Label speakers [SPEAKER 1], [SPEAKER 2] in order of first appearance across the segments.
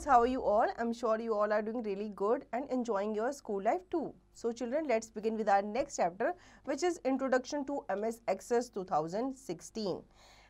[SPEAKER 1] students, how are you all? I'm sure you all are doing really good and enjoying your school life too. So children, let's begin with our next chapter, which is Introduction to MS Access 2016.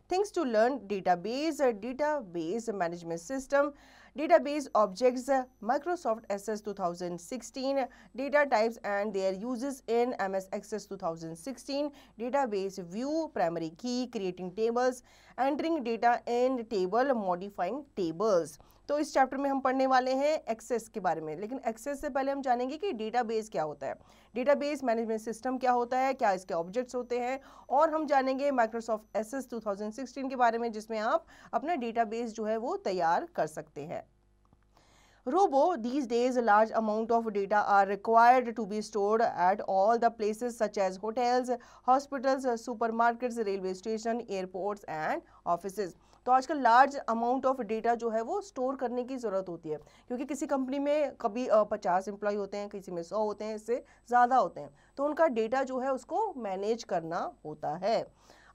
[SPEAKER 1] Things to learn: database, database management system, database objects, Microsoft Access 2016, data types and their uses in MS Access 2016, database view, primary key, creating tables, entering data in table, modifying tables. तो इस chapter में हम पढ़ने वाले हैं access के बारे में, लेकिन एक्सेस से पहले हम जानेंगे कि डेटाबेस क्या होता है, डेटाबेस मैनेजमेंट सिस्टम क्या होता है, क्या इसके ऑब्जेक्ट्स होते हैं, और हम जानेंगे माइक्रोसॉफ्ट एसेस 2016 के बारे में, जिसमें आप अपना डेटाबेस जो है वो तैयार कर सकते हैं. Robo, these days a large amount of data are required to be stored at all the places such as hotels, hospitals, supermarkets, railway station, airports and offices. तो आजकल लार्ज अमाउंट ऑफ डेटा जो है वो store करने की ज़रूरत होती है, क्योंकि किसी कंपनी में कभी 50 एम्प्लॉय होते हैं, किसी में 100 होते हैं, इससे ज़्यादा होते हैं, तो उनका डेटा जो है उसको मैनेज करना होता है.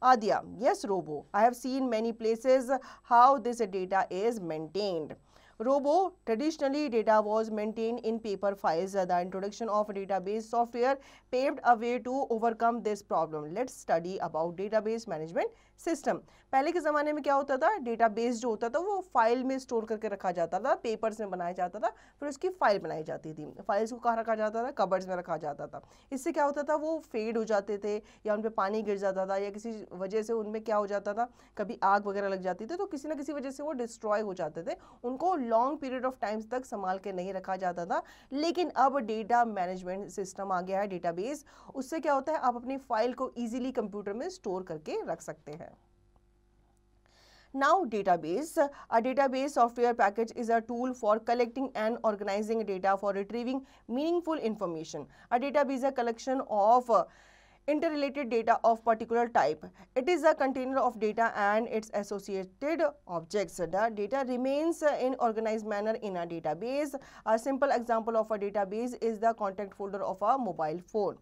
[SPEAKER 1] Adya, yes Robo, I have seen many places how this data is maintained. Robo, traditionally data was maintained in paper files. The introduction of database software paved a way to overcome this problem. Let's study about database management system. पहले के ज़माने में क्या होता था, database जो होता था वो फाइल में स्टोर करके रखा जाता था, पेपर्स में बनाया जाता था, फिर उसकी फाइल बनाई जाती थी. फाइल्स को कहाँ रखा जाता था, कबर्ड्स में रखा जाता था. इससे क्या होता था, वो फेड हो जाते थे या उन पर पानी गिर जाता था या किसी वजह से उनमें क्या हो जाता था, कभी आग वगैरह लग जाती थी, तो किसी ना किसी वजह से वो डिस्ट्रॉय हो जाते थे. उनको लॉन्ग पीरियड ऑफ टाइम्स तक संभाल के नहीं रखा जाता था. लेकिन अब डेटा मैनेजमेंट सिस्टम आ गया है, डेटाबेस. उससे क्या होता है, आप अपनी फाइल को इजीली कंप्यूटर में स्टोर करके रख सकते हैं. Now database, a database software package is a tool for collecting and organizing data for retrieving meaningful information. A database is a collection of interrelated data of particular type. It is a container of data and its associated objects. The data remains in organized manner in a database. A simple example of a database is the contact folder of a mobile phone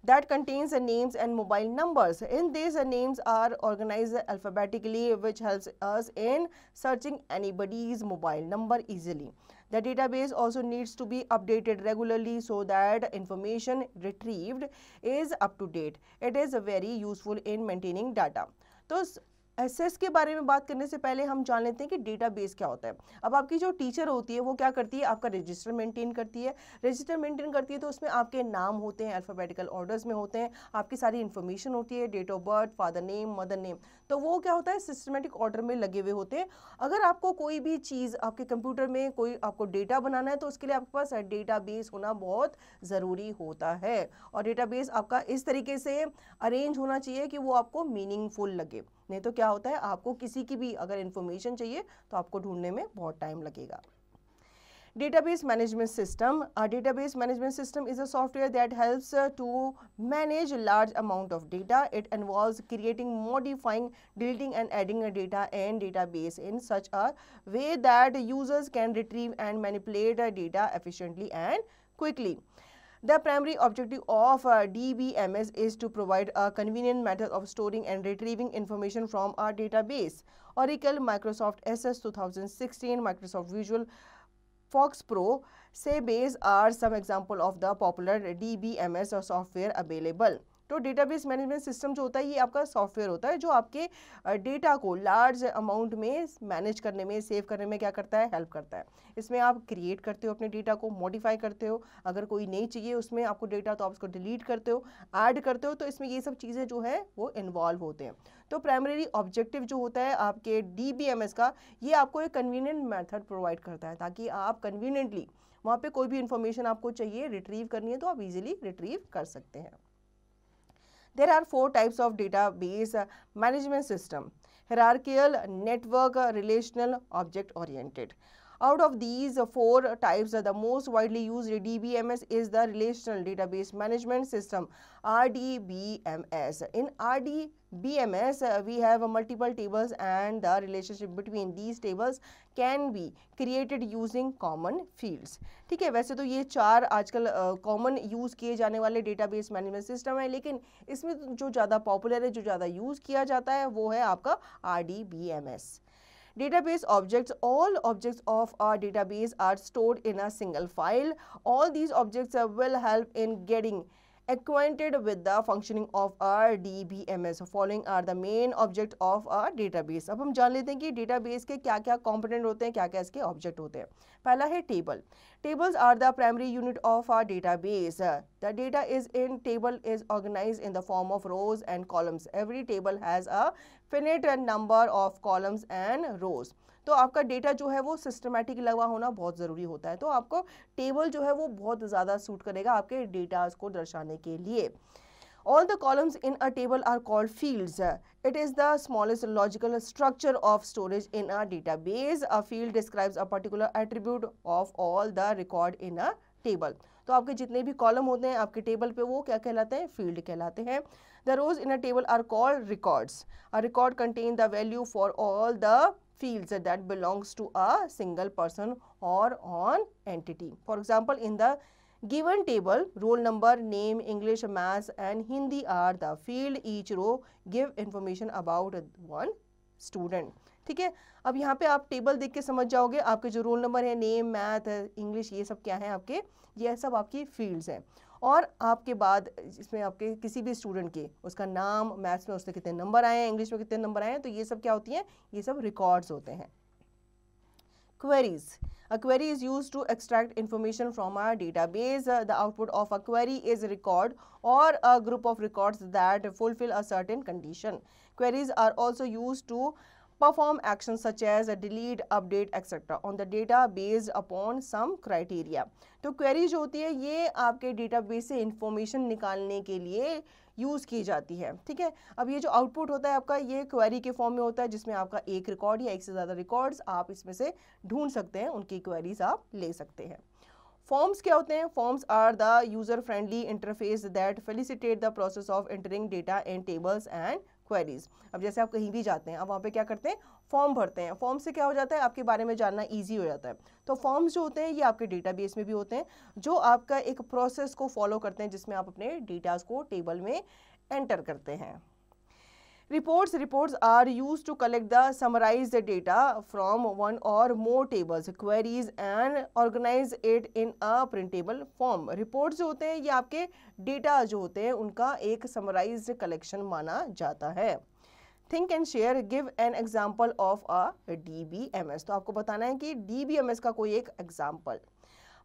[SPEAKER 1] that contains names and mobile numbers. In these names are organized alphabetically, which helps us in searching anybody's mobile number easily. The database also needs to be updated regularly so that information retrieved is up to date. It is very useful in maintaining data. तो assess के बारे में बात करने से पहले हम जान लेते हैं कि डेटाबेस क्या होता है. अब आपकी जो टीचर होती है वो क्या करती है, आपका रजिस्टर मेंटेन करती है. रजिस्टर मेंटेन करती है तो उसमें आपके नाम होते हैं, अल्फ़ाबेटिकल ऑर्डर्स में होते हैं, आपकी सारी इन्फॉर्मेशन होती है, date of birth, father name, mother name, तो वो क्या होता है, सिस्टमेटिक ऑर्डर में लगे हुए होते हैं. अगर आपको कोई भी चीज़ आपके कंप्यूटर में कोई आपको डेटा बनाना है तो उसके लिए आपके पास डेटाबेस होना बहुत ज़रूरी होता है. और डेटाबेस आपका इस तरीके से अरेंज होना चाहिए कि वो आपको मीनिंगफुल लगे, नहीं तो क्या होता है, आपको किसी की भी अगर इन्फॉर्मेशन चाहिए तो आपको ढूंढने में बहुत टाइम लगेगा. Database management system. A database management system is a software that helps to manage large amount of data. It involves creating, modifying, deleting and adding a data in database in such a way that users can retrieve and manipulate data efficiently and quickly. The primary objective of DBMS is to provide a convenient method of storing and retrieving information from a database. Oracle, Microsoft Access 2016, Microsoft Visual, Fox Pro, Sybase are some example of the popular DBMS or software available. तो database management system जो होता है ये आपका software होता है जो आपके डेटा को लार्ज अमाउंट में मैनेज करने में, सेव करने में क्या करता है, हेल्प करता है. इसमें आप क्रिएट करते हो अपने डेटा को, मॉडिफाई करते हो, अगर कोई नहीं चाहिए उसमें आपको डेटा तो आप उसको डिलीट करते हो, ऐड करते हो, तो इसमें ये सब चीज़ें जो है वो इन्वॉल्व होते हैं. तो प्राइमरी ऑब्जेक्टिव जो होता है आपके DBMS का, ये आपको एक कन्वीनियंट मेथड प्रोवाइड करता है ताकि आप कन्वीनियंटली वहाँ पे कोई भी इंफॉर्मेशन आपको चाहिए रिट्रीव करनी है तो आप इजीली रिट्रीव कर सकते हैं. There are 4 types of database management system: hierarchical, network, relational, object oriented. Out of these 4 types, the most widely used DBMS is the Relational Database Management System, RDBMS. In RDBMS, we have multiple tables and the relationship between these tables can be created using common fields. ठीक है, वैसे तो ये 4 आजकल common use किए जाने वाले database management system है, लेकिन इसमें जो ज़्यादा पॉपुलर है, जो ज़्यादा यूज़ किया जाता है वो है आपका RDBMS. Database objects, all objects of our database are stored in a single file. All these objects will help in getting acquainted with the functioning of our DBMS. Following are the main object of our database. अब हम जान लेते हैं कि database के क्या क्या component होते हैं, क्या क्या इसके object होते हैं. पहला है table. Tables are the primary unit of our database. The data is in table is organized in the form of rows and columns. Every table has a finite number of columns and rows. तो आपका data जो है वो systematic लगा होना बहुत ज़रूरी होता है. तो आपको टेबल जो है वो बहुत ज़्यादा सूट करेगा आपके डेटा को दर्शाने के लिए. All the columns in a table are called fields. It is the smallest logical structure of storage in a database. A field describes a particular attribute of all the record in a table. तो आपके जितने भी column होते हैं आपके table पे वो क्या कहलाते हैं, फील्ड कहलाते हैं. The rows in a table are called records. A record contains the value for all the fields that belongs to a single person or on entity. For example, in the given table, roll number, name, English, maths and Hindi are the field. Each row give information about one student. ठीक है. अब यहाँ पे आप table देख के समझ जाओगे आपके जो रोल नंबर है, नेम, मैथ, इंग्लिश, ये सब क्या है आपके, ये सब आपकी फील्ड्स हैं. और आपके बाद इसमें आपके किसी भी स्टूडेंट के उसका नाम, मैथ्स में उससे कितने नंबर आए हैं, इंग्लिश में कितने नंबर आए हैं, तो ये सब क्या होती हैं, ये सब रिकॉर्ड्स होते हैं. Queries. A query is used to extract information from a database. The output of a query is a record or a group of records that fulfill a certain condition. Queries are also used to perform actions such as delete, update, etc. on the data based upon some criteria. तो query जो होती है ये आपके database से information निकालने के लिए यूज़ की जाती है. ठीक है. अब ये जो आउटपुट होता है आपका ये क्वेरी के फॉर्म में होता है जिसमें आपका एक रिकॉर्ड या एक से ज़्यादा रिकॉर्ड्स आप इसमें से ढूंढ सकते हैं, उनकी क्वेरीज आप ले सकते हैं. फॉर्म्स क्या होते हैं? Forms are the user friendly interface that facilitate the process of entering data in tables and queries. अब जैसे आप कहीं भी जाते हैं, अब वहाँ पे क्या करते हैं, फॉर्म भरते हैं. फॉर्म से क्या हो जाता है, आपके बारे में जानना इजी हो जाता है. तो फॉर्म्स जो होते हैं ये आपके डेटाबेस में भी होते हैं जो आपका एक प्रोसेस को फॉलो करते हैं जिसमें आप अपने डेटास को टेबल में एंटर करते हैं. Reports are used to collect the summarized data from one or more tables, queries and organize it in a printable form. Reports जो होते हैं ये आपके डेटा जो होते हैं उनका एक समराइज्ड कलेक्शन माना जाता है. Think and share, give an example of a DBMS. तो आपको बताना है कि DBMS का कोई एक एग्जाम्पल.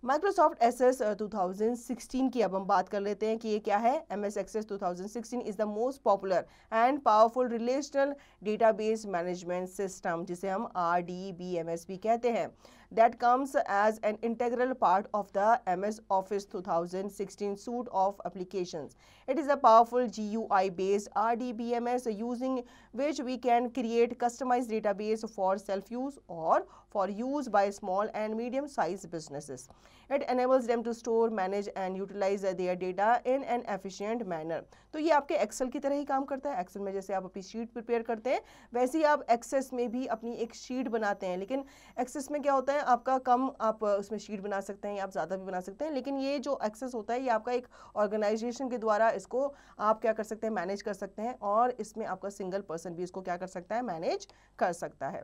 [SPEAKER 1] माइक्रोसॉफ्ट एक्सेस 2016 की अब हम बात कर लेते हैं कि ये क्या है. MS Access 2016 is the most popular and powerful relational database management system जिसे हम RDBMS भी कहते हैं. That comes as an integral part of the MS Office 2016 suite of applications. It is a powerful GUI-based RDBMS using which we can create customized database for self-use or for use by small and medium-sized businesses. It enables them to store, manage and utilize their data in an efficient manner. तो ये आपके Excel की तरह ही काम करता है. Excel में जैसे आप अपनी शीट प्रिपेयर करते हैं वैसे ही आप एक्सेस में भी अपनी एक शीट बनाते हैं. लेकिन एक्सेस में क्या होता है आपका कम आप उसमें शीट बना सकते हैं या आप ज़्यादा भी बना सकते हैं. लेकिन ये जो एक्सेस होता है ये आपका एक ऑर्गेनाइजेशन के द्वारा इसको आप क्या कर सकते हैं, मैनेज कर सकते हैं. और इसमें आपका सिंगल पर्सन भी इसको क्या कर सकता है, मैनेज कर सकता है.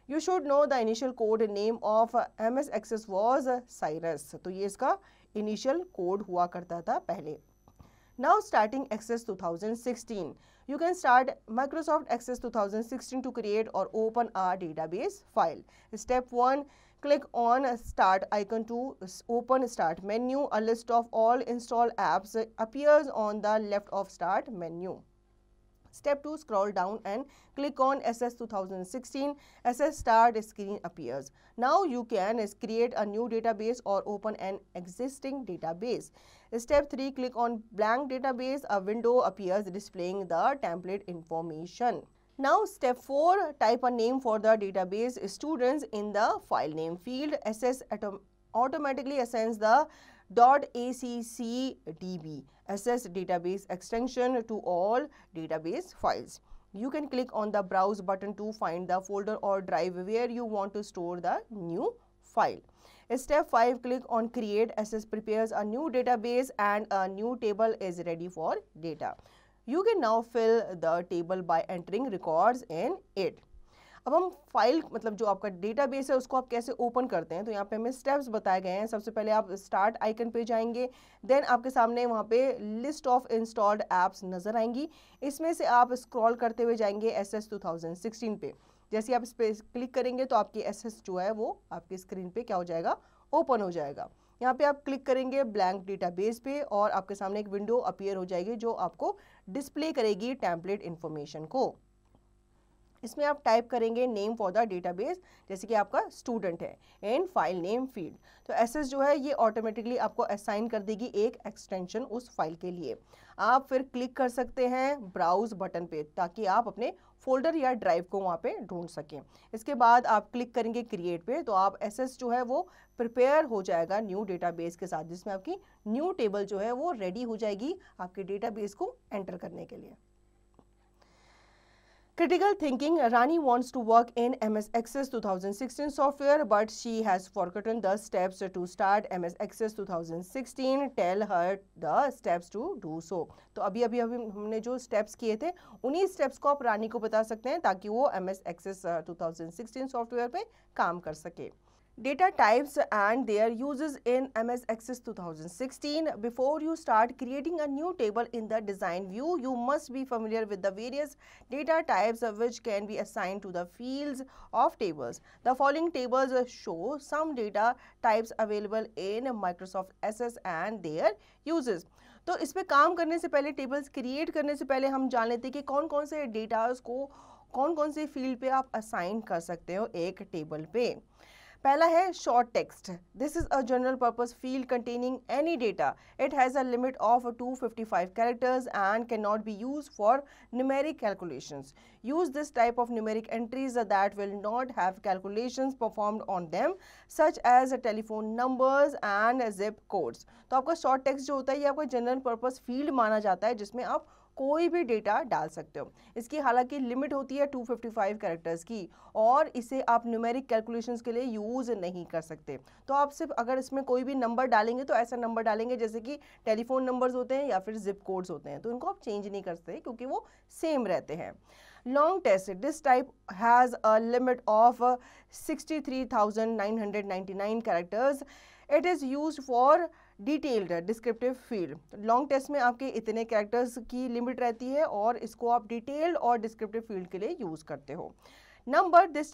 [SPEAKER 1] You should know the initial code name of MS Access was Cyrus. तो ये इसका initial code हुआ करता था पहले. Now starting Access 2016. You can start Microsoft Access 2016 to create or open a database file. Step 1. Click on Start icon to open Start menu. A list of all installed apps appears on the left of Start menu. Step 2, scroll down and click on SS 2016. SS Start screen appears. Now you can create a new database or open an existing database. Step 3, click on blank database. A window appears displaying the template information. Now step 4, type a name for the database students in the file name field. SS automatically assigns the .accdb SS database extension to all database files. You can click on the browse button to find the folder or drive where you want to store the new file. Step 5, click on create. SS prepares a new database and a new table is ready for data. You can now fill the table by entering records in it. अब हम file मतलब जो आपका database है उसको आप कैसे open करते हैं, तो यहाँ पे हमें स्टेप्स बताए गए हैं। सबसे पहले आप स्टार्ट आइकन पे जाएंगे, देन आपके सामने वहाँ पे लिस्ट ऑफ इंस्टॉल्ड ऐप्स नज़र आएंगी। इसमें से आप स्क्रॉल करते हुए जाएंगे SS 2016 पे। जैसे आप इस पर क्लिक करेंगे तो आपकी SS जो है वो आपकी स्क्रीन पे क्या हो जाएगा, ओपन हो जाएगा। यहाँ पे आप क्लिक करेंगे ब्लैंक डेटाबेस पे और आपके सामने एक विंडो अपीयर हो जाएगी जो आपको डिस्प्ले करेगी टेम्पलेट इन्फॉर्मेशन को। इसमें आप टाइप करेंगे नेम फॉर द डेटाबेस, जैसे कि आपका स्टूडेंट है, इन फाइल नेम फील्ड। तो SS जो है ये ऑटोमेटिकली आपको असाइन कर देगी एक एक्सटेंशन उस फाइल के लिए। आप फिर क्लिक कर सकते हैं ब्राउज बटन पे ताकि आप अपने फोल्डर या ड्राइव को वहाँ पे ढूंढ सकें। इसके बाद आप क्लिक करेंगे क्रिएट पे, तो आप SS जो है वो प्रिपेयर हो जाएगा न्यू डेटाबेस के साथ, जिसमें आपकी न्यू टेबल जो है वो रेडी हो जाएगी आपके डेटाबेस को एंटर करने के लिए। Critical thinking. Rani wants to work in MS Access 2016 software, but she has forgotten the steps to start MS Access 2016. Tell her the steps to do so. तो अभी हमने जो steps किए थे उन्हीं steps को आप रानी को बता सकते हैं ताकि वो MS Access 2016 सॉफ्टवेयर पे काम कर सके। Data types and their uses in MS Access 2016. Before you start creating a new table in the design view, you must be familiar with the various data types which can be assigned to the fields of tables. The following tables show some data types available in Microsoft Access and their uses. तो इस पे काम करने से पहले, tables create करने से पहले हम जान लेते हैं कि कौन कौन से डेटास को कौन कौन से फील्ड पे आप असाइन कर सकते हो एक टेबल पे। पहला है short text. This is a general purpose field containing any data. It has a limit of 255 characters and can not be use for numeric calculations. Use this type of numeric entries that will not have calculations performed on them such as telephone numbers and zip codes. तो आपका short text जो होता है ये आपका general purpose field माना जाता है जिसमें आप कोई भी डेटा डाल सकते हो। इसकी हालांकि लिमिट होती है 255 कैरेक्टर्स की और इसे आप न्यूमेरिक कैलकुलेशंस के लिए यूज़ नहीं कर सकते। तो आप सिर्फ अगर इसमें कोई भी नंबर डालेंगे तो ऐसा नंबर डालेंगे जैसे कि टेलीफोन नंबर्स होते हैं या फिर जिप कोड्स होते हैं, तो इनको आप चेंज नहीं कर सकते क्योंकि वो सेम रहते हैं। Long test, this type has a limit of 63,999 characters. It is use for detailed descriptive field. Long test में आपके इतने कैरेक्टर्स की लिमिट रहती है और इसको आप डिटेल्ड और डिस्क्रिप्टिव फील्ड के लिए यूज़ करते हो। Number, this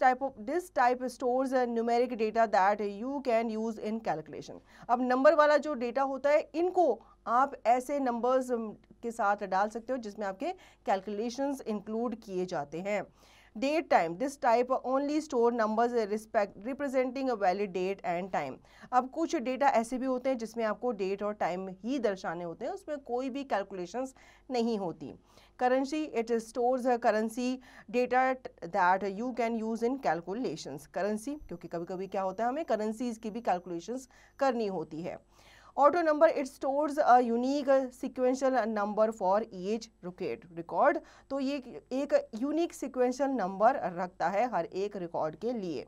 [SPEAKER 1] type stores numeric data that you can use in calculation. अब नंबर वाला जो डेटा होता है इनको आप ऐसे नंबर्स के साथ डाल सकते हो जिसमें आपके कैलकुलेशंस इंक्लूड किए जाते हैं। Date time, this type only store numbers representing a valid date and time. अब कुछ डेटा ऐसे भी होते हैं जिसमें आपको डेट और टाइम ही दर्शाने होते हैं, उसमें कोई भी कैलकुलेशंस नहीं होती। Currency, it stores currency data that you can use in calculations. Currency क्योंकि कभी कभी क्या होता है हमें करेंसीज की भी कैलकुलेशंस करनी होती है। Auto number, it stores a unique sequential number for each record. तो ये एक यूनिक सिक्वेंशियल नंबर रखता है हर एक रिकॉर्ड के लिए।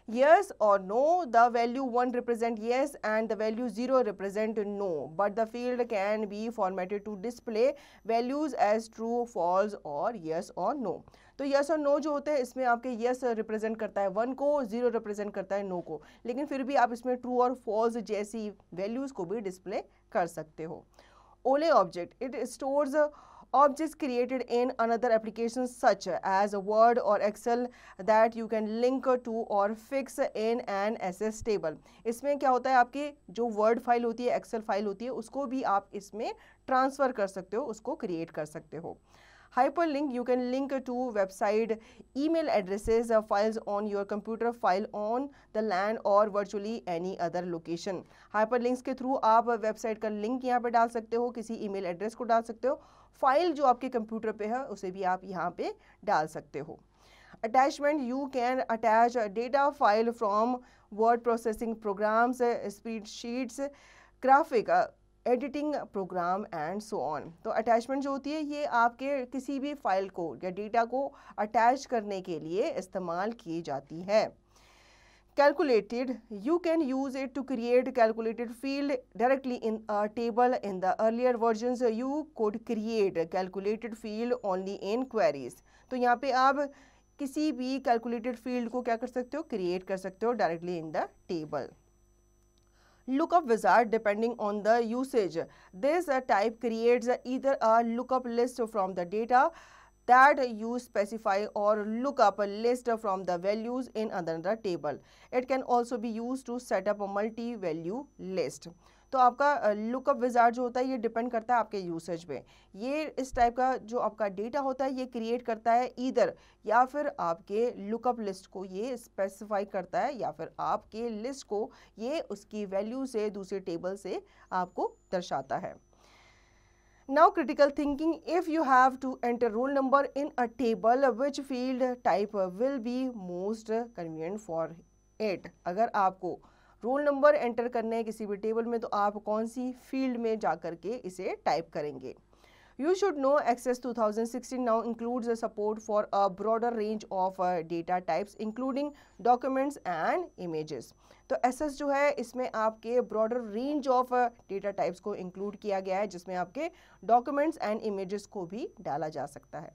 [SPEAKER 1] Yes or no, the value 1 represent yes and the value 0 represent no, but the field can be formatted to display values as true, false or yes or no. तो yes और no जो होते हैं इसमें आपके yes represent करता है 1 को, 0 रिप्रेजेंट करता है no को, लेकिन फिर भी आप इसमें true और false जैसी वैल्यूज़ को भी डिस्प्ले कर सकते हो। OLE object, it stores objects created in another application such as Word or Excel that you can link to or fix in an SS table. इसमें क्या होता है आपकी जो वर्ड फाइल होती है, एक्सेल फाइल होती है, उसको भी आप इसमें ट्रांसफ़र कर सकते हो, उसको क्रिएट कर सकते हो। Hyperlink, you can link to website, email addresses, files on your computer, file on the LAN or virtually any other location. Hyperlinks के थ्रू आप वेबसाइट का लिंक यहाँ पे डाल सकते हो, किसी ईमेल एड्रेस को डाल सकते हो, फाइल जो आपके कंप्यूटर पे है उसे भी आप यहाँ पे डाल सकते हो। Attachment, you can attach a data file from word processing programs, spreadsheets, graphic editing programme and so on. तो अटैचमेंट जो होती है ये आपके किसी भी फाइल को या डेटा को अटैच करने के लिए इस्तेमाल की जाती है। Calculated, you can use it to create calculated field directly in a table. In the earlier versions, you could create calculated field only in queries. तो यहाँ पे आप किसी भी कैलकुलेटेड फील्ड को क्या कर सकते हो, क्रिएट कर सकते हो directly in the table. Lookup wizard, depending on the usage, this type creates either a lookup list from the data that you specify or lookup a list from the values in another table. It can also be used to set up a multi-value list. तो आपका lookup wizard जो होता है ये depend करता है आपके usage पे. ये इस टाइप का जो आपका डेटा होता है ये क्रिएट करता है ईदर, या फिर आपके लुकअप लिस्ट को ये स्पेसिफाई करता है, या फिर आपके लिस्ट को ये उसकी वैल्यू से दूसरे टेबल से आपको दर्शाता है. Now critical thinking, if you have to enter roll number in a table, which field type will be most convenient for it? अगर आपको रोल नंबर एंटर करने हैं किसी भी टेबल में तो आप कौन सी फील्ड में जाकर के इसे टाइप करेंगे. You should know Access 2016 now includes a support for a broader range of data types including documents and images. तो Access जो है इसमें आपके broader range of data types को include किया गया है, जिसमें आपके documents and images को भी डाला जा सकता है.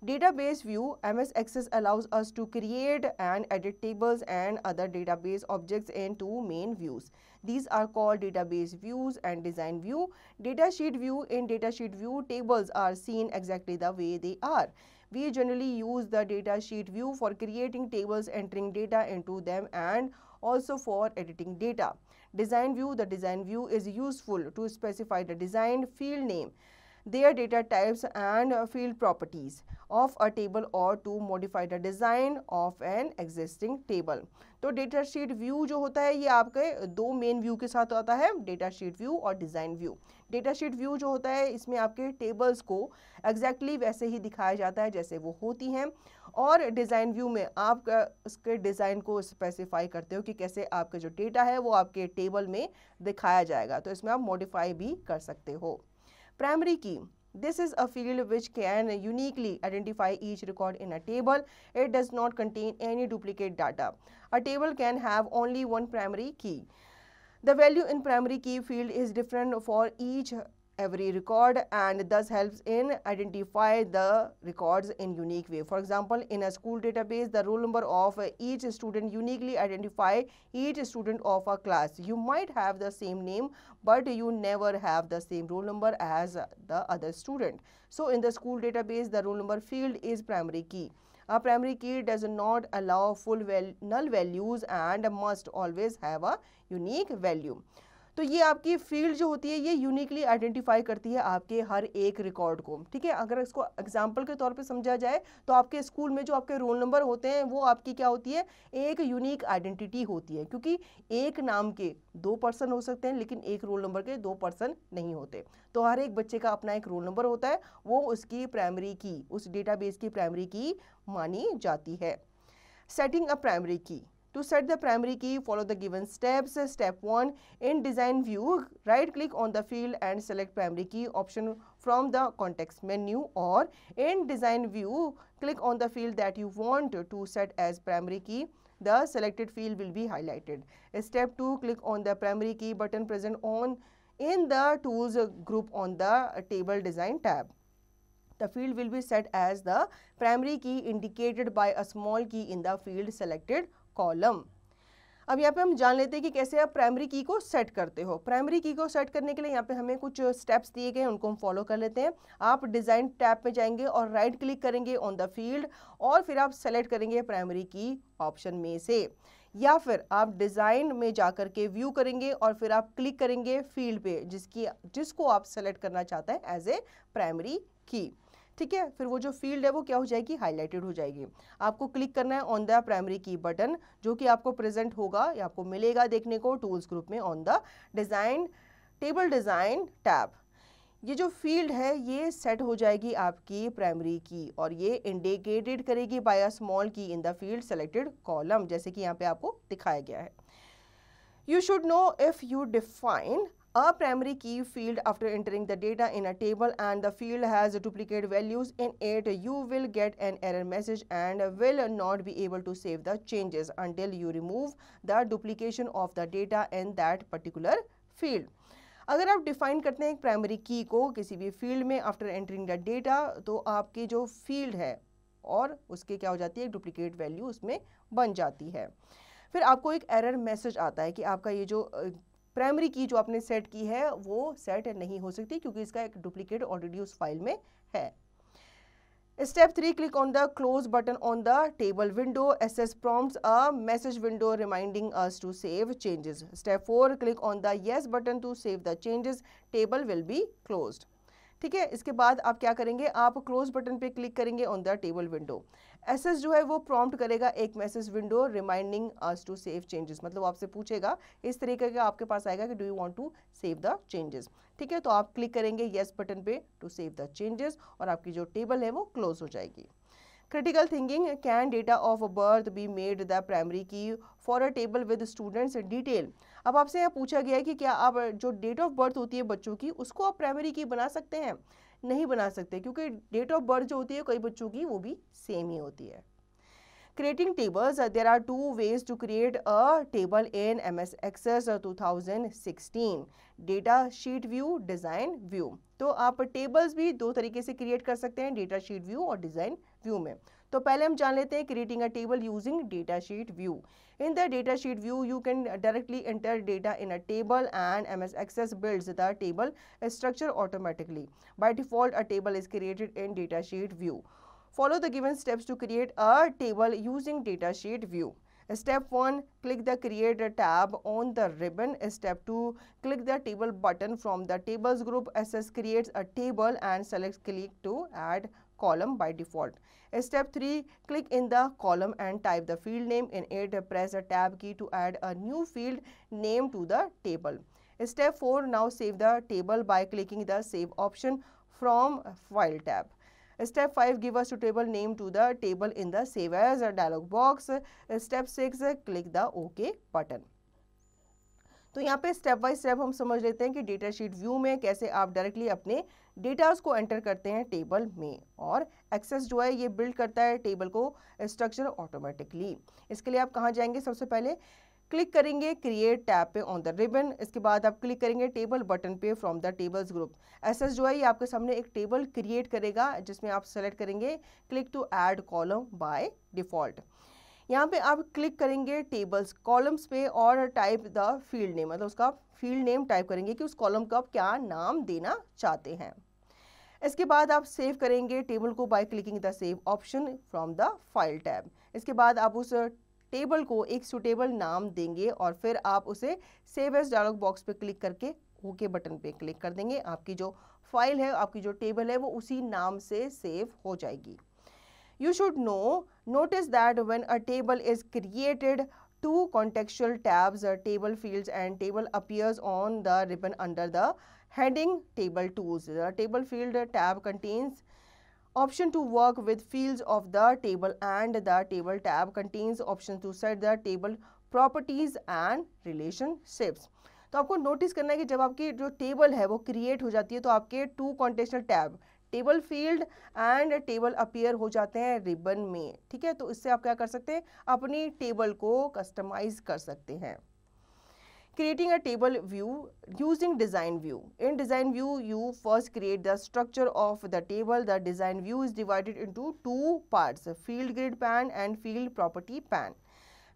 [SPEAKER 1] Database view, MS Access allows us to create and edit tables and other database objects in two main views. These are called database views and design view. Datasheet view, in datasheet view, tables are seen exactly the way they are. We generally use the datasheet view for creating tables, entering data into them, and also for editing data. Design view, the design view is useful to specify the design field name, their data types and field properties of a table or to modify the design of an existing table. तो data sheet view जो होता है ये आपके दो main view के साथ आता है, डेटा शीट व्यू और design view. Data sheet view जो होता है इसमें आपके टेबल्स को एग्जैक्टली वैसे ही दिखाया जाता है जैसे वो होती हैं, और डिज़ाइन व्यू में आप उसके डिज़ाइन को स्पेसिफाई करते हो कि कैसे आपका जो डेटा है वो आपके टेबल में दिखाया जाएगा. तो इसमें आप मॉडिफाई भी कर सकते हो. Primary key. This is a field which can uniquely identify each record in a table. It does not contain any duplicate data. A table can have only one primary key. The value in primary key field is different for every record and thus helps in identify the records in unique way. For example, in a school database, the roll number of each student uniquely identify each student of a class. You might have the same name, but you never have the same roll number as the other student. So in the school database, the roll number field is primary key. A primary key does not allow full null values and must always have a unique value. तो ये आपकी field जो होती है ये uniquely identify करती है आपके हर एक रिकॉर्ड को. ठीक है, अगर इसको एग्जांपल के तौर पे समझा जाए तो आपके स्कूल में जो आपके रोल नंबर होते हैं वो आपकी क्या होती है, एक यूनिक आइडेंटिटी होती है, क्योंकि एक नाम के दो पर्सन हो सकते हैं लेकिन एक रोल नंबर के दो पर्सन नहीं होते. तो हर एक बच्चे का अपना एक रोल नंबर होता है, वो उसकी प्राइमरी की, उस डेटाबेस की प्राइमरी की मानी जाती है. सेटिंग अ प्राइमरी की. To set the primary key, follow the given steps. Step 1. In design view, right click on the field and select primary key option from the context menu, or in design view, click on the field that you want to set as primary key. The selected field will be highlighted. Step 2. Click on the primary key button present in the tools group on the table design tab. The field will be set as the primary key indicated by a small key in the field selected column. अब यहाँ पे हम जान लेते हैं कि कैसे आप प्राइमरी की को सेट करते हो. प्राइमरी की को सेट करने के लिए यहाँ पे हमें कुछ स्टेप्स दिए गए हैं, उनको हम फॉलो कर लेते हैं. आप डिज़ाइन टैब पे जाएंगे और राइट क्लिक करेंगे ऑन द फील्ड, और फिर आप सेलेक्ट करेंगे प्राइमरी की ऑप्शन में से, या फिर आप डिज़ाइन में जाकर के व्यू करेंगे और फिर आप क्लिक करेंगे फील्ड पे जिसको आप सेलेक्ट करना चाहते हैं एज ए प्राइमरी की. ठीक है, फिर वो जो फील्ड है वो क्या हो जाएगी, हाईलाइटेड हो जाएगी. आपको क्लिक करना है ऑन द प्राइमरी की बटन, जो कि आपको प्रेजेंट होगा या आपको मिलेगा देखने को टूल्स ग्रुप में on the design table design tab. ये जो फील्ड है ये सेट हो जाएगी आपकी प्राइमरी की, और ये इंडिकेटेड करेगी बाय अ स्मॉल की इन द फील्ड सेलेक्टेड कॉलम, जैसे कि यहाँ पे आपको दिखाया गया है. You should know if you define a primary key field after entering the data in a table and the field has duplicate values in it, you will get an error message and will not be able to save the changes until you remove the duplication of the data in that particular field. अगर आप define करते हैं एक primary की को किसी भी field में आफ्टर एंटरिंग द डेटा, तो आपकी जो फील्ड है और उसके क्या हो जाती है, डुप्लीकेट वैल्यू उसमें बन जाती है। फिर आपको एक एरर मैसेज आता है कि आपका ये जो प्राइमरी की जो आपने सेट की है वो सेट नहीं हो सकती क्योंकि इसका एक डुप्लीकेट ऑलरेडी उस फाइल में है। Step 3, click on the close button on the table window. SS prompts a message window reminding us to save changes. Step 4, click on the yes button to save the changes. Table will be closed. ठीक है, इसके बाद आप क्या करेंगे, आप close button पे click करेंगे on the table window. SS जो है वो प्रॉम्प्ट करेगा एक message window reminding us to save changes, मतलब आपसे पूछेगा इस तरीके का आपके पास आएगा कि do you want to save the changes. ठीक है, तो आप क्लिक करेंगे यस बटन पे टू सेव द चेंजेस और आपकी जो टेबल है वो क्लोज हो जाएगी। Critical thinking, can data of birth be made the primary key for a table with students detail? अब आपसे यहाँ पूछा गया है कि क्या आप जो डेट ऑफ बर्थ होती है बच्चों की उसको आप प्राइमरी की बना सकते हैं? नहीं बना सकते क्योंकि डेट ऑफ बर्थ जो होती है कई बच्चों की वो भी सेम ही होती है। Creating tables, there are two ways to create a table in MS Access 2016, data sheet view, design view। तो आप टेबल्स भी दो तरीके से क्रिएट कर सकते हैं, डेटा शीट व्यू और डिजाइन व्यू में। तो पहले हम जान लेते हैं creating a table using data sheet view. In the data sheet view, you can directly enter data in a table and MS Access builds the table structure automatically. By default, a table is created in data sheet view. Follow the given steps to create a table using datasheet view. Step 1, click the create tab on the ribbon. Step 2, click the table button from the tables group. SS creates a table and select click to add column by default. Step 3, click in the column and type the field name in it. Press the tab key to add a new field name to the table. Step 4, now save the table by clicking the save option from file tab. Step 5, give a suitable name to the table in the save as dialog box. Step 6, click the OK button. तो यहाँ पे step by step हम समझ लेते हैं कि data sheet view में कैसे आप डायरेक्टली अपने डेटास को एंटर करते हैं टेबल में, और एक्सेस जो है ये बिल्ड करता है टेबल को स्ट्रक्चर ऑटोमेटिकली। इसके लिए आप कहाँ जाएंगे, सबसे पहले क्लिक करेंगे क्रिएट टैब पे ऑन द रिबन। इसके बाद आप क्लिक करेंगे टेबल बटन पे from the tables group. SS जो है ये आपके सामने एक टेबल क्रिएट करेगा जिसमें आप सेलेक्ट करेंगे click to add column by default. यहाँ पे आप क्लिक करेंगे टेबल्स कॉलम्स पे और टाइप द फील्ड नेम, मतलब उसका फील्ड नेम टाइप करेंगे कि उस कॉलम का आप क्या नाम देना चाहते हैं। इसके बाद आप सेव करेंगे टेबल को by clicking the save option from the file tab. इसके बाद आप उस टेबल को एक सुटेबल नाम देंगे और फिर आप उसे सेव एज डायलॉग बॉक्स पे क्लिक करके ओके बटन पे क्लिक कर देंगे। आपकी जो फाइल है, आपकी जो टेबल है वो उसी नाम से सेव हो जाएगी। You should notice that when a table is created, two contextual tabs, table fields and table appears on the ribbon under the heading table tools. The table field tab contains option to work with fields of the table and the table tab contains option to set the table properties and relationships. तो आपको notice करना है कि जब आपकी जो table है वो क्रिएट हो जाती है तो आपके two contextual tab table field and table appear हो जाते हैं रिबन में। ठीक है, तो इससे आप क्या कर सकते हैं, अपनी टेबल को कस्टमाइज कर सकते हैं। Creating a table view using design view. In design view, you first create the structure of the table. The design view is divided into two parts, field grid pan and field property pan.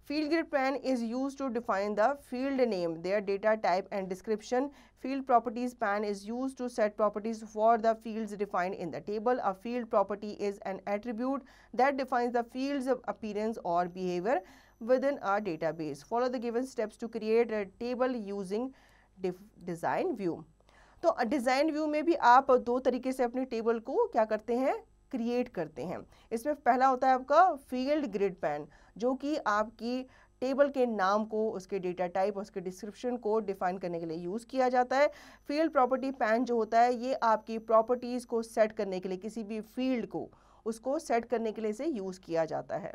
[SPEAKER 1] Field grid pan is used to define the field name, their data type and description. Field properties pan is used to set properties for the fields defined in the table. A field property is an attribute that defines the field's appearance or behavior within a database. Follow the given steps to create a table using design view. तो design view में भी आप दो तरीके से अपने table को क्या करते हैं, क्रिएट करते हैं। इसमें पहला होता है आपका फील्ड ग्रिड पैन, जो कि आपकी टेबल के नाम को, उसके डेटा टाइप, उसके डिस्क्रिप्शन को डिफाइन करने के लिए यूज़ किया जाता है। फील्ड प्रॉपर्टी पैन जो होता है ये आपकी प्रॉपर्टीज़ को सेट करने के लिए, किसी भी फील्ड को उसको सेट करने के लिए से यूज़ किया जाता है।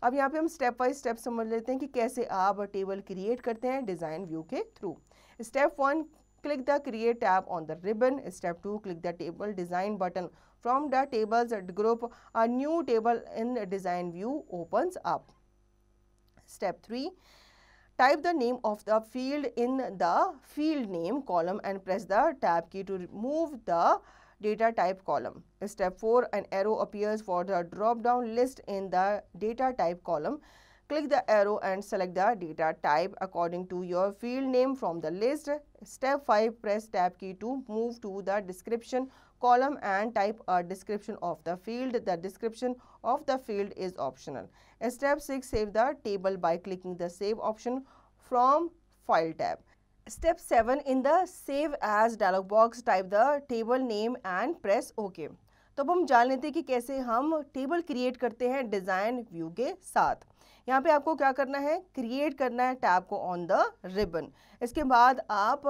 [SPEAKER 1] अब यहाँ पे हम स्टेप बाय स्टेप समझ लेते हैं कि कैसे आप टेबल क्रिएट करते हैं डिज़ाइन व्यू के through. Step 1, click the create tab on the ribbon. Step 2, click the table design button from the tables group. A new table in design view opens up. Step 3, type the name of the field in the field name column and press the tab key to move the data type column. Step 4, an arrow appears for the drop down list in the data type column. Click the arrow and select the data type according to your field name from the list. Step 5, press tab key to move to the description column and type a description of the field. The description of the field is optional. Step 6, save the table by clicking the save option from file tab. Step 7, in the save as dialog box, type the table name and press OK. तो अब हम जान लेते हैं कि कैसे हम table create करते हैं डिज़ाइन व्यू के साथ। यहाँ पे आपको क्या करना है, क्रिएट करना है टैब को ऑन द रिबन। इसके बाद आप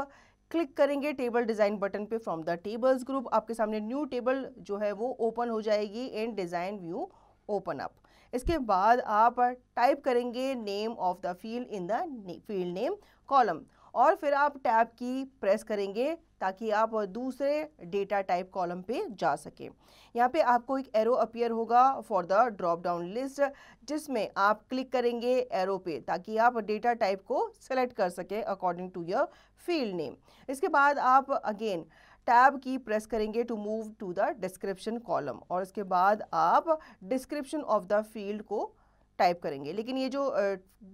[SPEAKER 1] क्लिक करेंगे टेबल डिज़ाइन बटन पे फ्रॉम द टेबल्स ग्रुप। आपके सामने न्यू टेबल जो है वो ओपन हो जाएगी इन डिज़ाइन व्यू ओपन अप। इसके बाद आप टाइप करेंगे name of the field in the field name column और फिर आप टैब की प्रेस करेंगे ताकि आप दूसरे डेटा टाइप कॉलम पे जा सकें। यहाँ पे आपको एक एरो अपीयर होगा for the drop down list, जिसमें आप क्लिक करेंगे एरो पे ताकि आप डेटा टाइप को सेलेक्ट कर सकें according to your field name. इसके बाद आप अगेन टैब की प्रेस करेंगे to move to the description column और इसके बाद आप डिस्क्रिप्शन ऑफ द फील्ड को टाइप करेंगे। लेकिन ये जो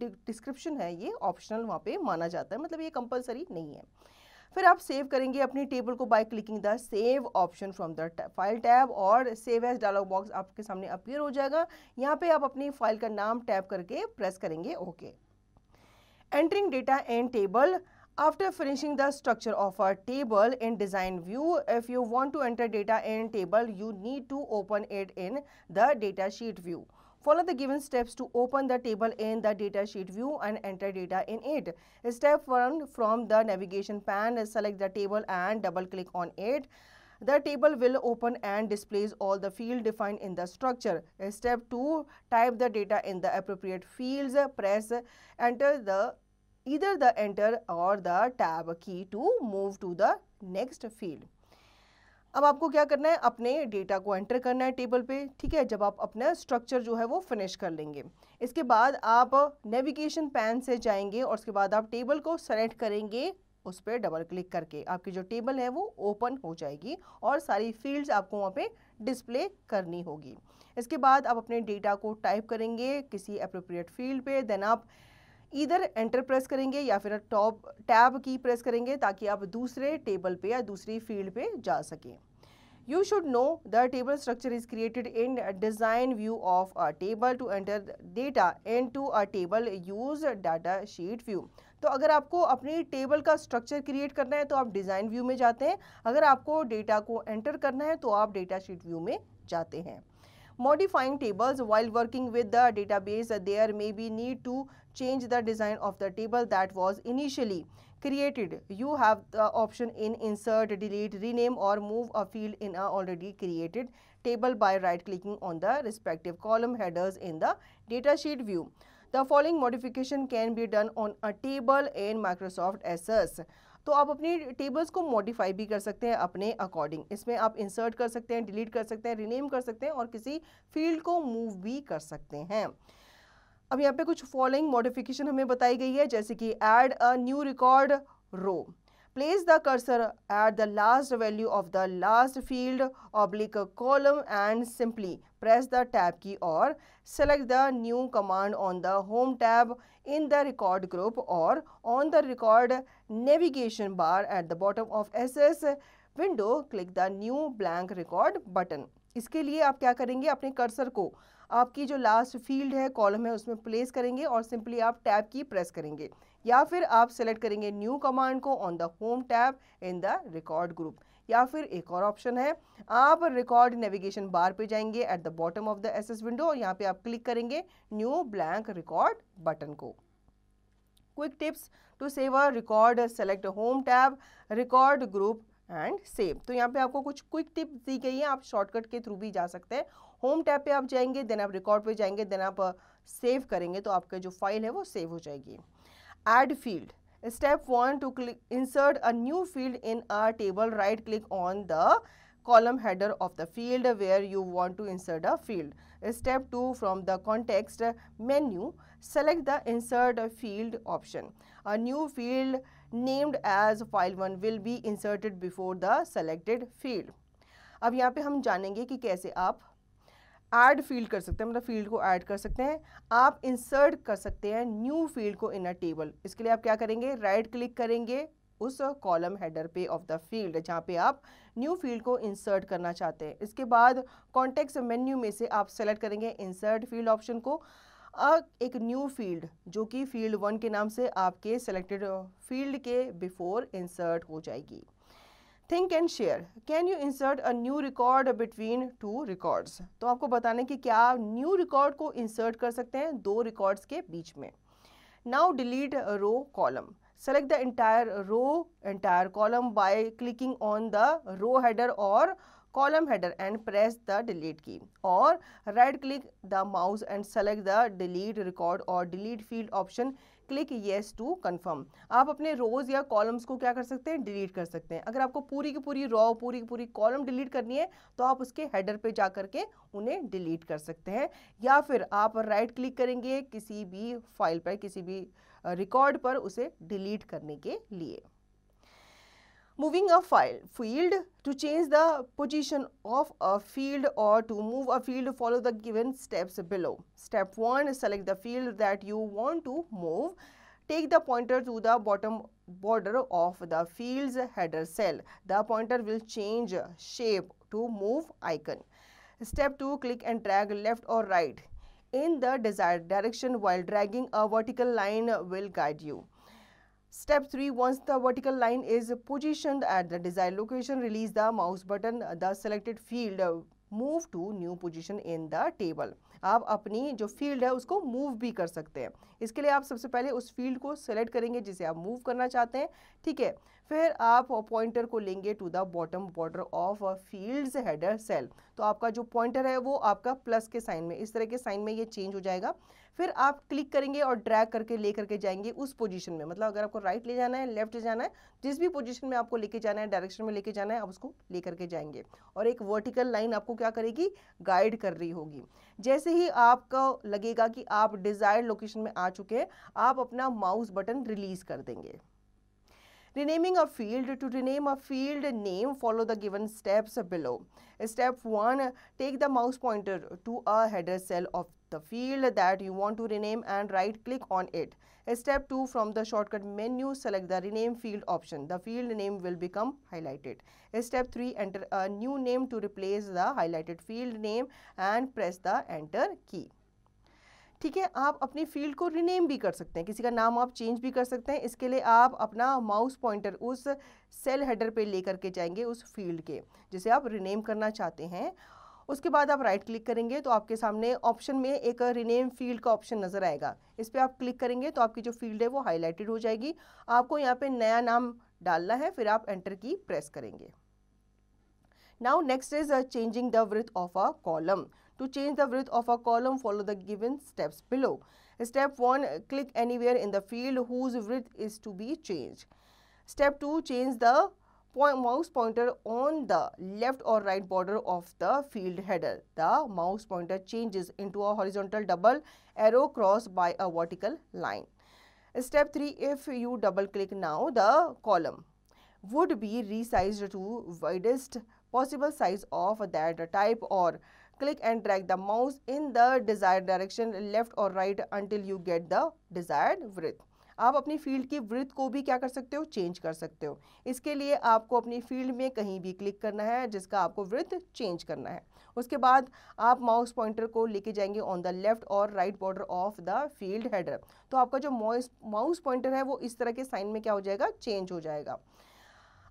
[SPEAKER 1] डिस्क्रिप्शन है ये ऑप्शनल वहाँ पे माना जाता है, मतलब ये कंपलसरी नहीं है। फिर आप सेव करेंगे अपनी टेबल को by clicking the save option from the file tab और सेव एज डायलॉग बॉक्स आपके सामने अपीयर हो जाएगा। यहाँ पे आप अपनी फाइल का नाम टैप करके प्रेस करेंगे okay. Entering data in table, after finishing the structure of a table in design view, if you want to enter data in table, you need to open it in the data sheet view. Follow the given steps to open the table in the data sheet view and enter data in it. Step 1, from the navigation pane, select the table and double click on it. The table will open and displays all the fields defined in the structure. Step 2, type the data in the appropriate fields. Press enter either the enter or the tab key to move to the next field. अब आपको क्या करना है, अपने data को enter करना है table पे, ठीक है, जब आप अपना स्ट्रक्चर जो है वो फिनिश कर लेंगे। इसके बाद आप नेविगेशन पैन से जाएंगे और उसके बाद आप टेबल को सेलेक्ट करेंगे, उस पर डबल क्लिक करके आपकी जो टेबल है वो ओपन हो जाएगी और सारी फील्ड्स आपको वहाँ पे डिस्प्ले करनी होगी। इसके बाद आप अपने डेटा को टाइप करेंगे किसी अप्रोप्रिएट फील्ड पे, देन आप इधर एंटर प्रेस करेंगे या फिर टॉप टैब की प्रेस करेंगे ताकि आप दूसरे टेबल पे या दूसरी फील्ड पे जा सकें। You should know the table structure is created in design view of a table. To enter data into a table, use data sheet view. तो अगर आपको अपनी टेबल का स्ट्रक्चर क्रिएट करना है तो आप डिज़ाइन व्यू में जाते हैं, अगर आपको डेटा को एंटर करना है तो आप डेटा शीट व्यू में जाते हैं। Modifying tables, while working with the database, there may be need to change the design of the table that was initially created. You have the option in insert, delete, rename or move a field in a already created table by right clicking on the respective column headers in the datasheet view. The following modification can be done on a table in Microsoft Access. तो आप अपनी tables को modify भी कर सकते हैं अपने according. इसमें आप इंसर्ट कर सकते हैं, डिलीट कर सकते हैं, रीनेम कर सकते हैं और किसी फील्ड को मूव भी कर सकते हैं। अब यहाँ पे कुछ फॉलोइंग मॉडिफिकेशन हमें बताई गई है, जैसे कि add a new record row, place the cursor at the last value of the last field oblique column and simply press the tab key or select the new command on the home tab in the record group or on the record navigation bar at the bottom of SS window, click the new blank record button. इसके लिए आप क्या करेंगे, अपने cursor को आपकी जो last field है कॉलम है उसमें प्लेस करेंगे और सिंपली आप टैब की प्रेस करेंगे या फिर आप सेलेक्ट करेंगे न्यू कमांड को on the home tab in the record group, या फिर एक और ऑप्शन है आप रिकॉर्ड नेविगेशन बार पे जाएंगे at the bottom of the SS window और यहाँ पे आप क्लिक करेंगे न्यू ब्लैंक रिकॉर्ड बटन को। Quick tips to save a record, select home tab, record group and save. तो यहाँ पे आपको कुछ क्विक टिप्स दी गई है, आप शॉर्टकट के थ्रू भी जा सकते हैं। होम टैब पे आप जाएंगे, देन आप रिकॉर्ड पे जाएंगे, देन आप सेव करेंगे तो आपका जो फाइल है वो सेव हो जाएगी। Add field. Step 1, to insert a new field in a table, right click on the column header of the field where you want to insert a field. Step 2, from the context menu, select the insert field option. A new field named as file1 will be inserted before the selected field. अब यहाँ पे हम जानेंगे कि कैसे आप add field कर सकते हैं, मतलब फील्ड को ऐड कर सकते हैं। आप इंसर्ट कर सकते हैं न्यू फील्ड को इन अ टेबल। इसके लिए आप क्या करेंगे, राइट क्लिक करेंगे उस कॉलम हेडर पे ऑफ द फील्ड जहाँ पे आप न्यू फील्ड को इंसर्ट करना चाहते हैं। इसके बाद कॉन्टेक्स्ट मेन्यू में से आप सेलेक्ट करेंगे इंसर्ट फील्ड ऑप्शन को। एक न्यू फील्ड जो कि फील्ड 1 के नाम से आपके सेलेक्टेड फील्ड के बिफोर इंसर्ट हो जाएगी। Think and share, can you insert a new record between two records. तो आपको बताने कि क्या न्यू रिकॉर्ड को इंसर्ट कर सकते हैं दो रिकॉर्ड्स के बीच में। Now delete row column, select the entire column by clicking on the row header or column header and press the delete key, or right click the mouse and select the delete record or delete field option, click yes to confirm। आप अपने रोज या columns को क्या कर सकते हैं, delete कर सकते हैं। अगर आपको पूरी की पूरी रो, पूरी की पूरी कॉलम डिलीट करनी है तो आप उसके हेडर पे जा करके उन्हें डिलीट कर सकते हैं, या फिर आप राइट क्लिक करेंगे किसी भी फाइल पर, किसी भी रिकॉर्ड पर उसे डिलीट करने के लिए। Moving a field, to change the position of a field or to move a field, follow the given steps below. Step 1, select the field that you want to move. Take the pointer to the bottom border of the field's header cell. The pointer will change shape to move icon. Step 2, click and drag left or right in the desired direction while dragging a vertical line will guide you. Step 3, once the vertical line is positioned at the desired location, release the mouse button. The selected field move to new position in the table. आप अपनी जो field है उसको move भी कर सकते हैं। इसके लिए आप सबसे पहले उस फील्ड को सेलेक्ट करेंगे जिसे आप मूव करना चाहते हैं, ठीक है। फिर आप पॉइंटर को लेंगे to the bottom border of fields header cell. तो आपका जो पॉइंटर है वो आपका प्लस के साइन में, इस तरह के साइन में ये चेंज हो जाएगा। फिर आप क्लिक करेंगे और ड्रैग करके ले करके जाएंगे उस पोजीशन में, मतलब अगर आपको राइट ले जाना है, लेफ्ट ले जाना है, जिस भी पोजीशन में आपको लेके जाना है, डायरेक्शन में लेके जाना है, आप उसको ले करके जाएंगे और एक वर्टिकल लाइन आपको क्या करेगी, गाइड कर रही होगी। जैसे ही आपको लगेगा कि आप डिजायर्ड लोकेशन में आ चुके हैं, आप अपना माउस बटन रिलीज कर देंगे। Renaming a field, to rename a field name, follow the given steps below. Step 1, take the mouse pointer to a header cell of the field that you want to rename and right click on it. Step 2, from the shortcut menu, select the rename field option. The field name will become highlighted. Step 3, enter a new name to replace the highlighted field name and press the enter key. ठीक है, आप अपनी field को rename भी कर सकते हैं, किसी का नाम आप चेंज भी कर सकते हैं। इसके लिए आप अपना माउस पॉइंटर उस सेल हेडर पे लेकर के जाएंगे उस फील्ड के जिसे आप रिनेम करना चाहते हैं। उसके बाद आप राइट क्लिक करेंगे तो आपके सामने ऑप्शन में एक रिनेम फील्ड का ऑप्शन नज़र आएगा। इस पर आप क्लिक करेंगे तो आपकी जो फील्ड है वो हाईलाइटेड हो जाएगी। आपको यहाँ पे नया नाम डालना है, फिर आप एंटर की प्रेस करेंगे। Now next is changing the width of a column. To change the width of a column, follow the given steps below. Step 1, click anywhere in the field whose width is to be changed. Step 2, change the mouse pointer on the left or right border of the field header. The mouse pointer changes into a horizontal double arrow crossed by a vertical line. Step 3, if you double click now, the column would be resized to widest possible size of that type, or click and drag the mouse in the desired direction left or right until you get the desired width. आप अपनी field की width को भी क्या कर सकते हो, change कर सकते हो। इसके लिए आपको अपनी फील्ड में कहीं भी क्लिक करना है जिसका आपको विड्थ चेंज करना है। उसके बाद आप माउस पॉइंटर को लेके जाएंगे ऑन द लेफ्ट और right border of the field header. तो आपका जो माउस पॉइंटर है वो इस तरह के साइन में क्या हो जाएगा, चेंज हो जाएगा।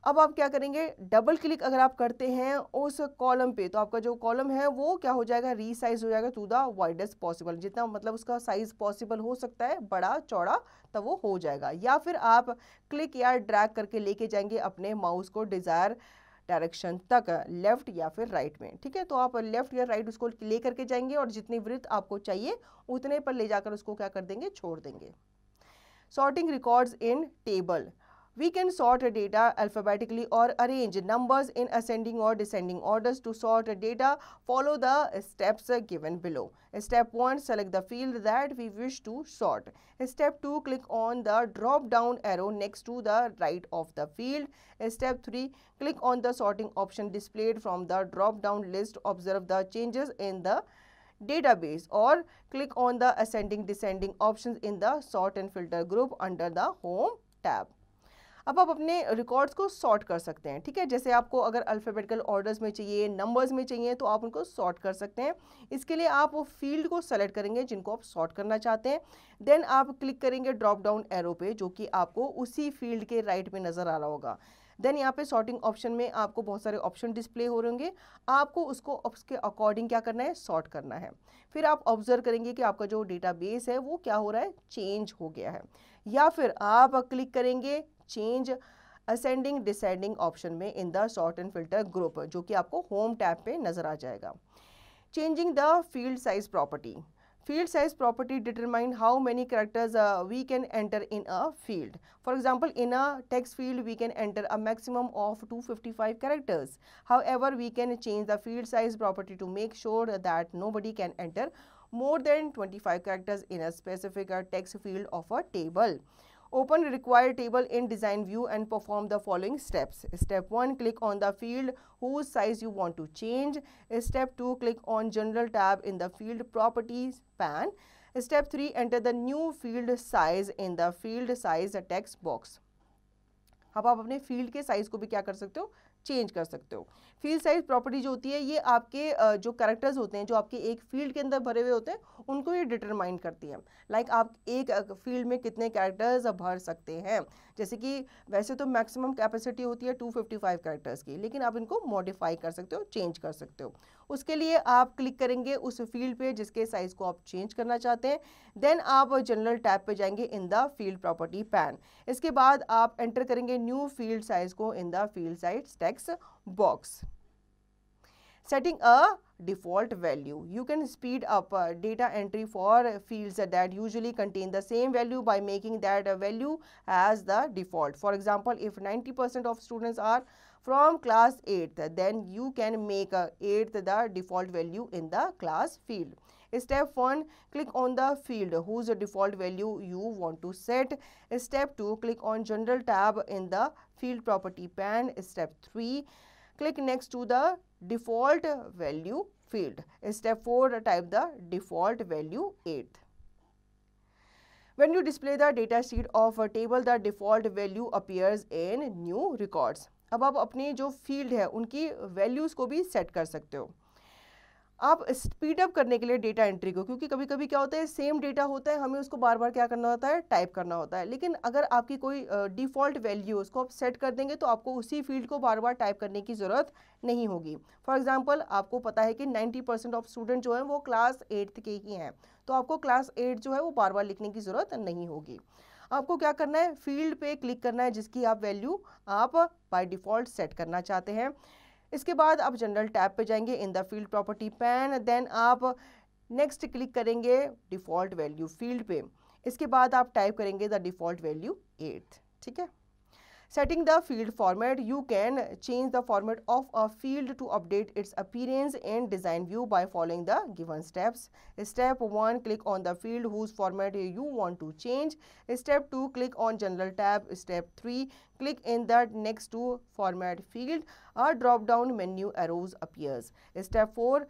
[SPEAKER 1] अब आप क्या करेंगे, डबल क्लिक अगर आप करते हैं उस कॉलम पे तो आपका जो कॉलम है वो क्या हो जाएगा, रीसाइज हो जाएगा टू द वाइडेस्ट पॉसिबल, जितना मतलब उसका साइज पॉसिबल हो सकता है, बड़ा चौड़ा, तब वो हो जाएगा। या फिर आप क्लिक या ड्रैग करके लेके जाएंगे अपने माउस को डिजायर डायरेक्शन तक, लेफ्ट या फिर राइट में, ठीक है। तो आप लेफ्ट या राइट उसको ले करके जाएंगे और जितनी विड्थ आपको चाहिए उतने पर ले जाकर उसको क्या कर देंगे, छोड़ देंगे। Sorting records in table, We can sort data alphabetically or arrange numbers in ascending or descending orders. To sort data, follow the steps given below. Step 1, select the field that we wish to sort. Step 2, click on the drop down arrow next to the right of the field. Step 3, click on the sorting option displayed from the drop down list. Observe the changes in the database or click on the ascending descending options in the sort and filter group under the home tab. अब आप अपने records को sort कर सकते हैं, ठीक है। जैसे आपको अगर अल्फ़ाबेटिकल ऑर्डर्स में चाहिए, नंबर्स में चाहिए, तो आप उनको सॉर्ट कर सकते हैं। इसके लिए आप वो फील्ड को सेलेक्ट करेंगे जिनको आप सॉर्ट करना चाहते हैं। देन आप क्लिक करेंगे ड्रॉप डाउन एरो पे, जो कि आपको उसी फील्ड के राइट में नज़र आ रहा होगा। देन यहाँ पे सॉर्टिंग ऑप्शन में आपको बहुत सारे ऑप्शन डिस्प्ले हो रहे होंगे, आपको उसको उसके अकॉर्डिंग क्या करना है, सॉर्ट करना है। फिर आप ऑब्जर्व करेंगे कि आपका जो डेटाबेस है वो क्या हो रहा है, चेंज हो गया है। या फिर आप क्लिक करेंगे चेंज असेंडिंग डिसेंडिंग ऑप्शन में in the sort and filter group, जो कि आपको होम टैब पे नजर आ जाएगा। Changing the field size property. Field size property determine how many characters we can enter in a field. For example, in a text field, we can enter a maximum of 255 characters. However, we can change the field size property to make sure that nobody can enter more than 25 characters in a specific text field of a table. Open required table in design view and perform the following steps. Step 1, click on the field whose size you want to change. Step 2, click on general tab in the field properties pane. Step 3, enter the new field size in the field size text box. अब आप अपने field के size को भी क्या कर सकते हो, चेंज कर सकते हो। फील्ड साइज प्रॉपर्टी जो होती है ये आपके जो कैरेक्टर्स होते हैं जो आपके एक फील्ड के अंदर भरे हुए होते हैं उनको ये डिटरमाइन करती है। लाइक आप एक फील्ड में कितने कैरेक्टर्स भर सकते हैं। जैसे कि वैसे तो मैक्सिमम कैपेसिटी होती है 255 कैरेक्टर्स की, लेकिन आप इनको मॉडिफाई कर सकते हो, चेंज कर सकते हो। उसके लिए आप क्लिक करेंगे उस फील्ड पे जिसके साइज को आप चेंज करना चाहते हैं। देन आप जनरल टैब पे जाएंगे in the field property pan. इसके बाद आप एंटर करेंगे न्यू फील्ड साइज को इन the field size text box. Setting a default value. You can speed up data entry for fields that usually contain the same value by making that value as the default. For example, if 90% of students are from class 8th, then you can make 8th the default value in the class field. Step 1, click on the field whose default value you want to set. Step 2, click on general tab in the field property pane. Step 3, click next to the default value field. Step 4, type the default value 8th. When you display the data sheet of a table, the default value appears in new records. अब आप अपनी जो field है उनकी values को भी set कर सकते हो। आप स्पीड अप करने के लिए डेटा एंट्री को, क्योंकि कभी कभी क्या होता है सेम डेटा होता है, हमें उसको बार बार क्या करना होता है, टाइप करना होता है। लेकिन अगर आपकी कोई डिफ़ॉल्ट वैल्यू उसको आप सेट कर देंगे तो आपको उसी फील्ड को बार बार टाइप करने की ज़रूरत नहीं होगी। फॉर एग्जांपल, आपको पता है कि 90% ऑफ स्टूडेंट जो हैं वो क्लास 8th के ही हैं, तो आपको क्लास 8 जो है वो बार बार लिखने की ज़रूरत नहीं होगी। आपको क्या करना है, फील्ड पे क्लिक करना है जिसकी आप वैल्यू आप बाय डिफ़ॉल्ट सेट करना चाहते हैं। इसके बाद आप जनरल टैब पे जाएंगे in the field property pane. Then आप नेक्स्ट क्लिक करेंगे डिफ़ॉल्ट वैल्यू फील्ड पे। इसके बाद आप टाइप करेंगे द डिफ़ॉल्ट वैल्यू 8th, ठीक है। Setting the field format. You can change the format of a field to update its appearance in design view by following the given steps. Step 1, click on the field whose format you want to change. Step 2, click on general tab. Step 3, click in the next to format field. A drop down menu arrows appears. Step 4,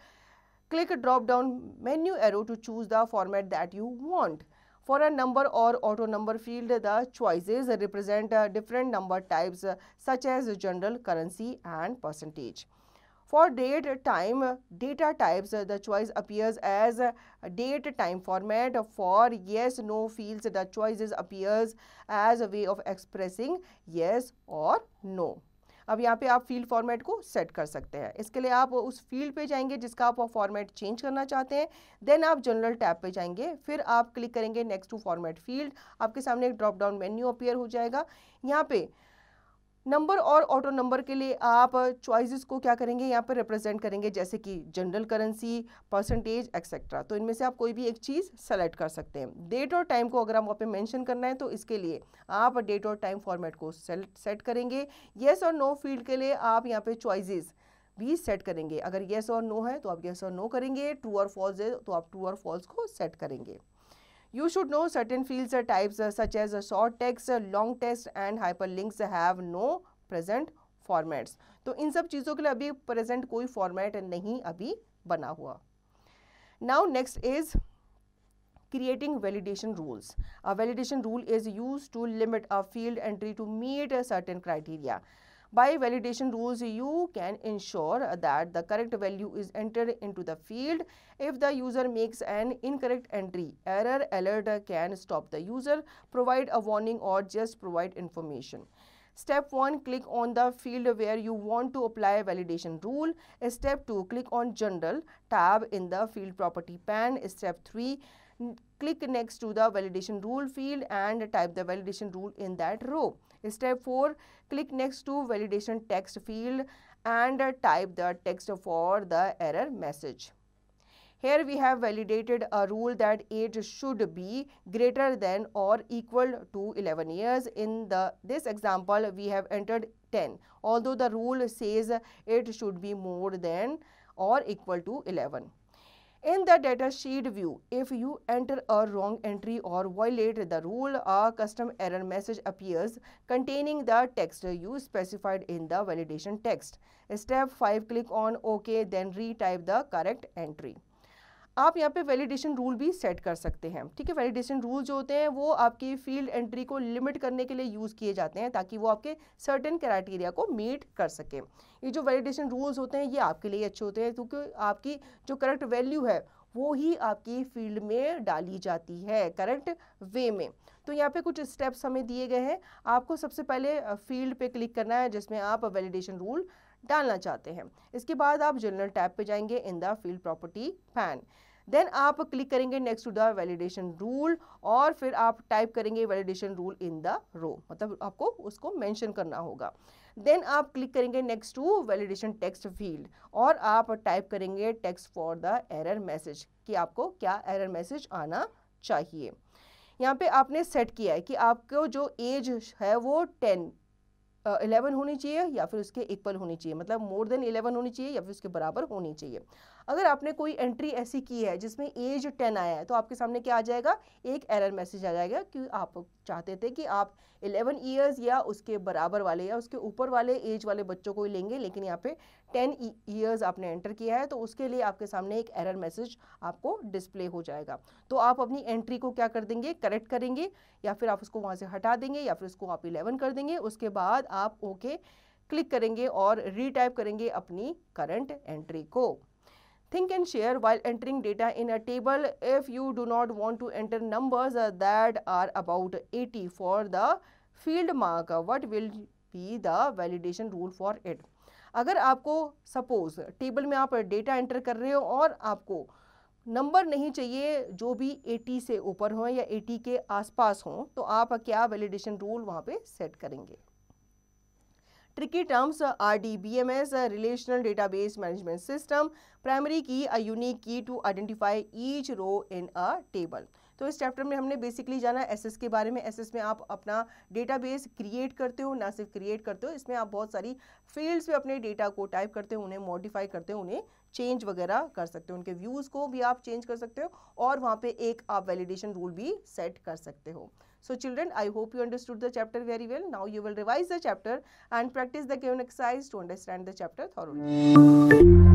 [SPEAKER 1] click drop down menu arrow to choose the format that you want. For a number or auto number field, the choices represent different number types such as general, currency and percentage. For date time data types, the choice appears as date time format. For yes no fields, the choices appears as a way of expressing yes or no. अब यहाँ पे आप field format को set कर सकते हैं। इसके लिए आप उस फील्ड पे जाएंगे जिसका आप फॉर्मेट चेंज करना चाहते हैं। देन आप जनरल टैब पे जाएंगे, फिर आप क्लिक करेंगे नेक्स्ट टू फॉर्मेट फील्ड। आपके सामने एक ड्रॉप डाउन मेन्यू अपीयर हो जाएगा। यहाँ पे नंबर और ऑटो नंबर के लिए आप चॉइसेस को क्या करेंगे, यहाँ पर रिप्रेजेंट करेंगे, जैसे कि जनरल करेंसी, परसेंटेज एक्सेट्रा। तो इनमें से आप कोई भी एक चीज़ सेलेक्ट कर सकते हैं। डेट और टाइम को अगर आप वहाँ पे मेंशन करना है तो इसके लिए आप डेट और टाइम फॉर्मेट को सेट करेंगे। येस और नो फील्ड के लिए आप यहाँ पे चॉइसेस भी सेट करेंगे। अगर येस और नो है तो आप येस और नो करेंगे, ट्रू और फॉल्स है तो आप ट्रू और फॉल्स को सेट करेंगे। You should know certain fields types such as short text, long text and hyperlinks have no present formats. तो इन सब चीज़ों के लिए अभी present कोई format नहीं अभी बना हुआ। Now next is creating validation rules. A validation rule is used to limit a field entry to meet a certain criteria. By validation rules, you can ensure that the correct value is entered into the field. If the user makes an incorrect entry, error alert can stop the user, provide a warning or just provide information. Step 1, click on the field where you want to apply a validation rule. Step 2, click on General tab in the field property pane. Step 3, click next to the validation rule field and type the validation rule in that row. Step 4, click next to validation text field and type the text for the error message. Here we have validated a rule that age should be greater than or equal to 11 years. In this example, we have entered 10, although the rule says it should be more than or equal to 11. In the datasheet view, if you enter a wrong entry or violate the rule, a custom error message appears containing the text you specified in the validation text. Step 5, click on OK, then retype the correct entry. आप यहाँ पे validation rule भी set कर सकते हैं। ठीक है, validation rule जो होते हैं वो आपकी फील्ड एंट्री को लिमिट करने के लिए यूज़ किए जाते हैं ताकि वो आपके सर्टेन क्राइटेरिया को मीट कर सके। ये जो वैलिडेशन रूल्स होते हैं ये आपके लिए अच्छे होते हैं क्योंकि आपकी जो करेक्ट वैल्यू है वो ही आपकी फील्ड में डाली जाती है करेक्ट वे में। तो यहाँ पे कुछ स्टेप्स हमें दिए गए हैं। आपको सबसे पहले फील्ड पे क्लिक करना है जिसमें आप वैलिडेशन रूल डालना चाहते हैं। इसके बाद आप जनरल टैब पे जाएंगे in the field property pane. Then आप क्लिक करेंगे next to the validation rule और फिर आप टाइप करेंगे validation rule in the row, मतलब आपको उसको मेंशन करना होगा। देन आप क्लिक करेंगे next to validation text field और आप टाइप करेंगे text for the error message कि आपको क्या एरर मैसेज आना चाहिए। यहाँ पे आपने सेट किया है कि आपको जो एज है वो 11 होनी चाहिए या फिर उसके इक्वल होनी चाहिए, मतलब मोर देन 11 होनी चाहिए या फिर उसके बराबर होनी चाहिए। अगर आपने कोई एंट्री ऐसी की है जिसमें एज 10 आया है तो आपके सामने क्या आ जाएगा, एक एरर मैसेज आ जाएगा कि आप चाहते थे कि आप 11 ईयर्स या उसके बराबर वाले या उसके ऊपर वाले एज वाले बच्चों को ही लेंगे, लेकिन यहाँ पे 10 ईयर्स आपने एंटर किया है तो उसके लिए आपके सामने एक एरर मैसेज आपको डिस्प्ले हो जाएगा। तो आप अपनी एंट्री को क्या कर देंगे, करेक्ट करेंगे या फिर आप उसको वहाँ से हटा देंगे या फिर उसको आप 11 कर देंगे। उसके बाद आप ओके क्लिक करेंगे और रीटाइप करेंगे अपनी करंट एंट्री को। Think and share while entering data in a table. If you do not want to enter numbers that are about 80 for the field mark, what will be the validation rule for it? अगर आपको suppose table में आप data enter कर रहे हो और आपको number नहीं चाहिए जो भी 80 से ऊपर हो या 80 के आसपास हो, तो आप क्या वैलिडेशन रूल वहाँ पे सेट करेंगे। Tricky terms RDBMS, Relational Database Management System. Primary key, a unique key to identify each row in a table. तो इस चैप्टर में हमने बेसिकली जाना एसएस के बारे में। एसएस में आप अपना डेटाबेस क्रिएट करते हो, ना सिर्फ क्रिएट करते हो, इसमें आप बहुत सारी फील्ड्स पे अपने डेटा को टाइप करते हो, उन्हें मॉडिफाई करते हो, उन्हें चेंज वगैरह कर सकते हो, उनके व्यूज़ को भी आप चेंज कर सकते हो और वहाँ पे एक आप वैलिडेशन रूल भी सेट कर सकते हो। So children, I hope you understood the chapter very well. Now you will revise the chapter and practice the given exercise to understand the chapter thoroughly.